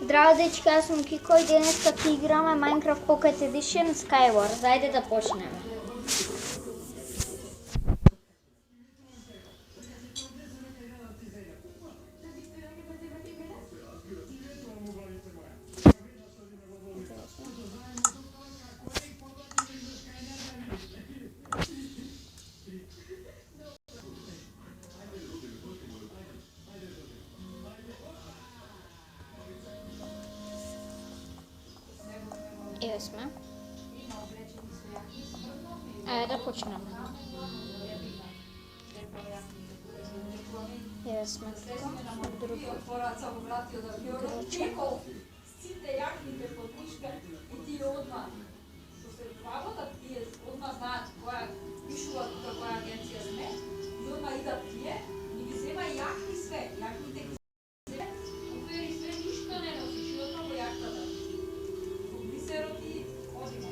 Здраво дечки, јас сум Кико и денеска ќе играме Minecraft Pocket Edition Skywars. Ајде да почнеме. Еве сме. Ајде да почнеме. Еве сме тука. Други играчи. Сите јакните потнишка и тие одма што се работат, тие одма знаат која пишува тука која агенција сме и одма идат тие и ги зема јакни све, јакните ги земе, купери све ништо не носиш и одма во јактата. Во глисерот и одима.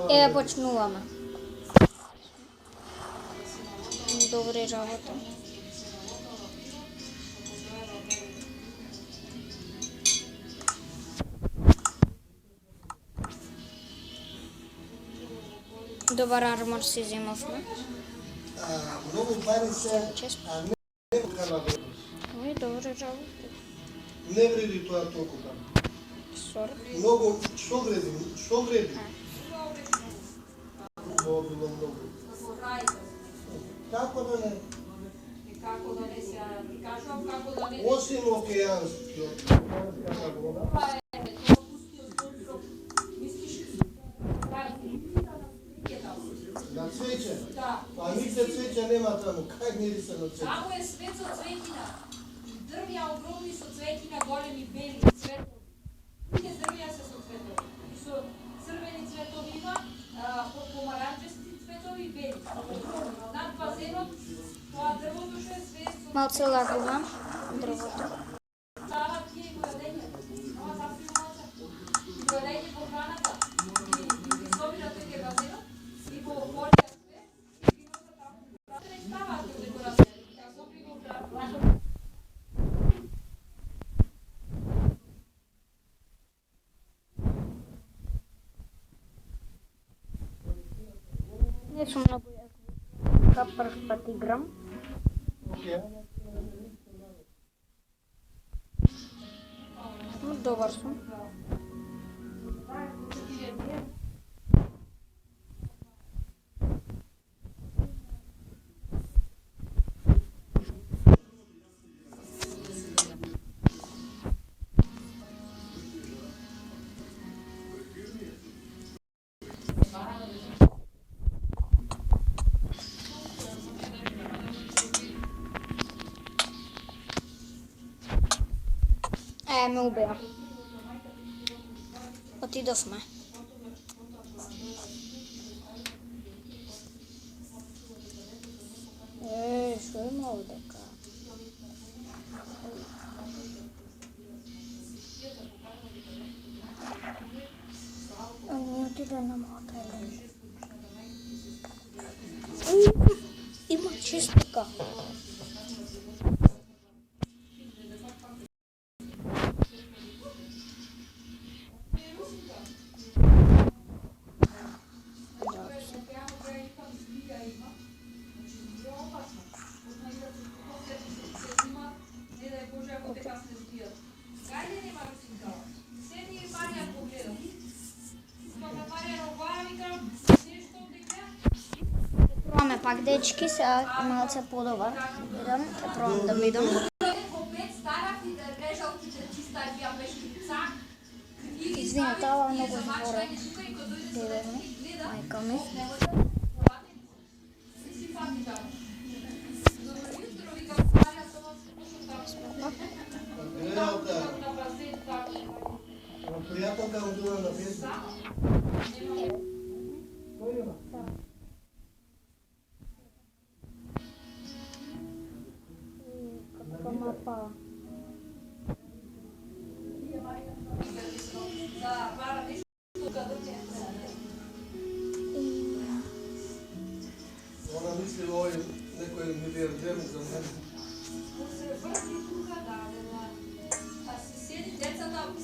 Еве почнуваме. Добре работа. Добар армор си земавме. Многу пари се, а не вредност. Ой, добре работа. Не вреди тоа толку пари. Сор. Многу, што вреди? Што вреди? Многу. Како да не? Како да не се, ти кажувам како да не. Осим океанскиот вода. На цвеќе? Да. А нигде цвеќе нема таму. Кај мири се на цвеќе? Таму е свет со цветина. Дрвја огромни со цветина, големи бели цветови. Тие дрвја се со цветови. И со црвени цветови има, помаранчести цветови и бели. Огромни. Над базенот, тоа дрвото што е све со Малце лагува дрвото. става тие и го јадењето. Ова запри малце. И го јадење по храната. И ги собира тој базенот и го отворија све и ги носа таму. Не ставаат во декорација. Ја собри го град. Не сум многу јак. Прв пат играм. Добар сум. Ме убеа. Отидовме. Што има овдека? Не отиде на мојата елена. Има честика. Пробаме пак дечки, сега малце подобар. Идам, ќе пробам да видам. Извинете, ова многу зборе. Дедо ми, мајка ми. Пријателка од дуа на Facebook. Кој има? Како мапа.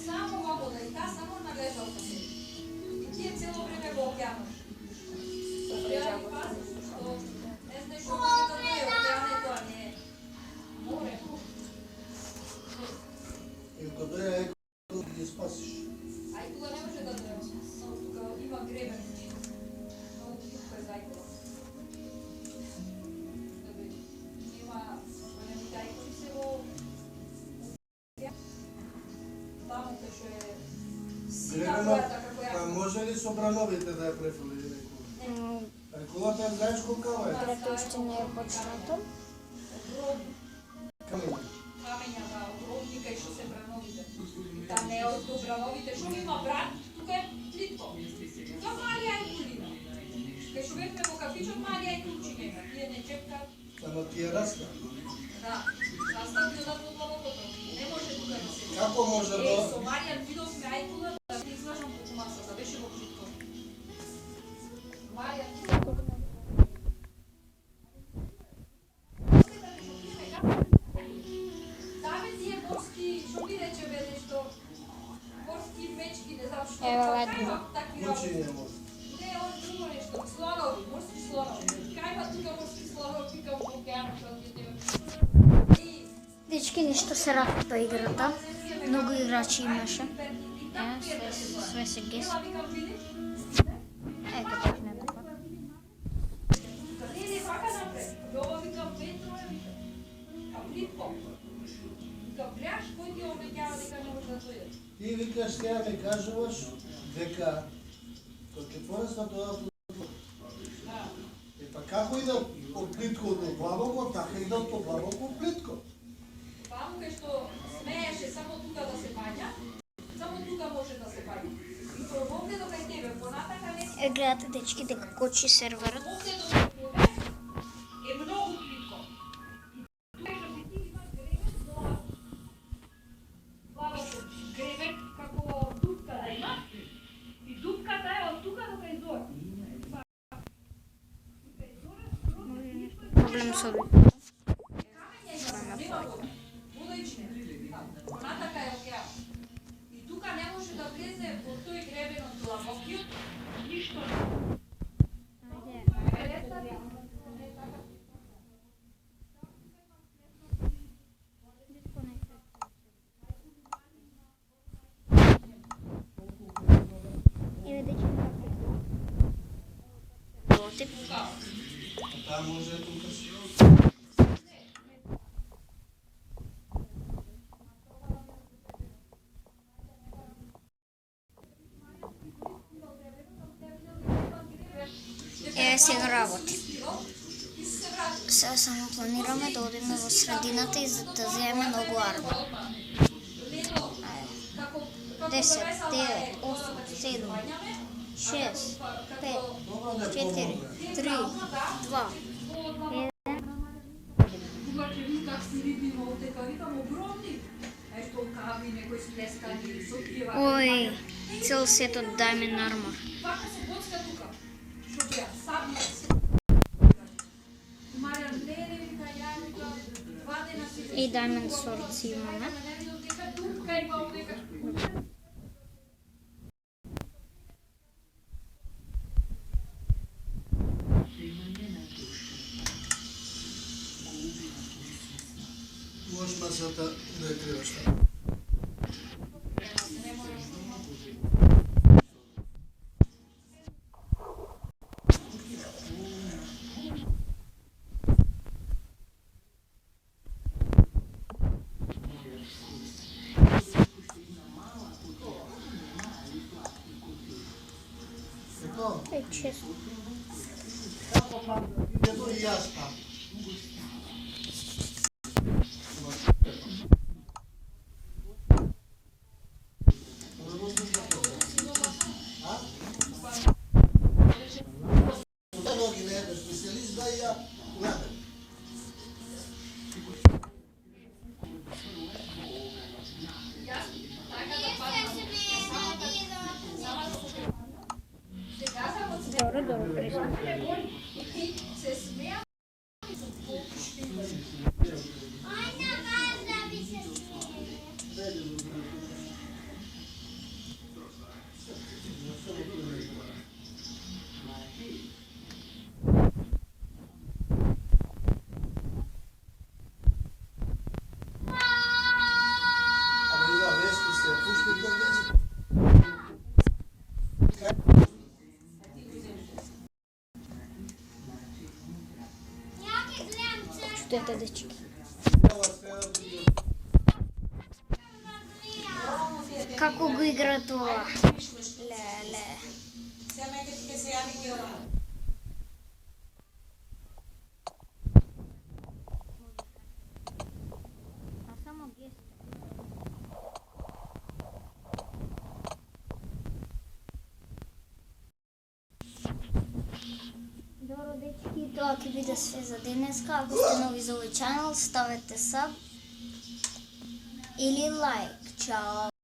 само во вода и таа само наглежа од се. И тие цело време во океанот. Ја ги пазиш, што не знаеш што може да е океан, тоа не е море. И кога дојде еко ги спасиш. А и кога не може да дојде, само тука има гребен. Много плитко е зајкова. Нема, големи дајкови се во таму кај што е сита бојата како ја. А може ли со брановите да ја префули рекула? Рекулата ја знаеш колкава е? Прето уште не е почнато. Камења на огромни кај што се брановите. Та не е од брановите, што има бран, тука е плитко. Тоа малија е кулина. Кај што бевме во кафичот, малија е кулчиња. Тие не чепкат. Ама ти е раста. Да, раста ги одат во длабокото. Не може тука да се. Како може да... Со Маријан видовме ајкула, да се излажам колку масата, беше во плитко. Маријан, Даве тие морски, што би рече бе нешто, морски мечки, не знам што, Ево, кај има такви Кучиње работи? може. Не, он друго нешто, слонови, морски слонови. Кај има тука морски слонови, викам во океанот, што ти тебе. И Дечки ништо се радат по играта. Многу играчи имаше. Све се гес. ела викам види, Ето так не така. не, вака напред. Ова викам ветро е, викам. А плитко. Викам, гледаш, кој ти обеќава дека не може да дојде? Ти викаш, ќе ми кажуваш дека кога ќе порасна тоа Да. па како идат од плитко до длабоко, така идат од длабоко од плитко. Таму кај што смееше само тука да се бања, само тука може да се бања. И овде до кај тебе, понатака не си. Гледате дечки дека кочи серверот. Овде до кај тебе е многу плитко. И тука што си ти имаш гребен до главото. Гребен како дупка да има. И дупката е од тука до кај зора. Проблем со Понатака е океан. И тука не може да влезе во тој гребен од длабокиот ништо. Еве дечки како. Таа може тука си. Еве сега работи. Сега само планираме да одиме во средината и да земеме многу арба. 10, 9, 8, 7, 6, 5, 4, 3, 2, 1. Кога ќе види как си риби во овдека, викам огромни. Ето кави, некои сплескани, со тие Ој, цел сет од Diamond Armor. Вака се боцка тука. Што бија, сабнац. Маријан, не, вика, ја вика, 2 дена си... И Diamond Sword си имаме. Не видам дека дупка има овдека. Може масата да ја криваш. Е, често. Ето и јас пам. Ноги не е специалист да ја урадам. Добро, добро, пресна. Се смеа. Стоете, дечки. Како го игра тоа? Леле. А само гест. Добро, дечки, тоа ќе биде све за денеска. Ако сте нови за овој чанел, ставете саб или лайк. Чао!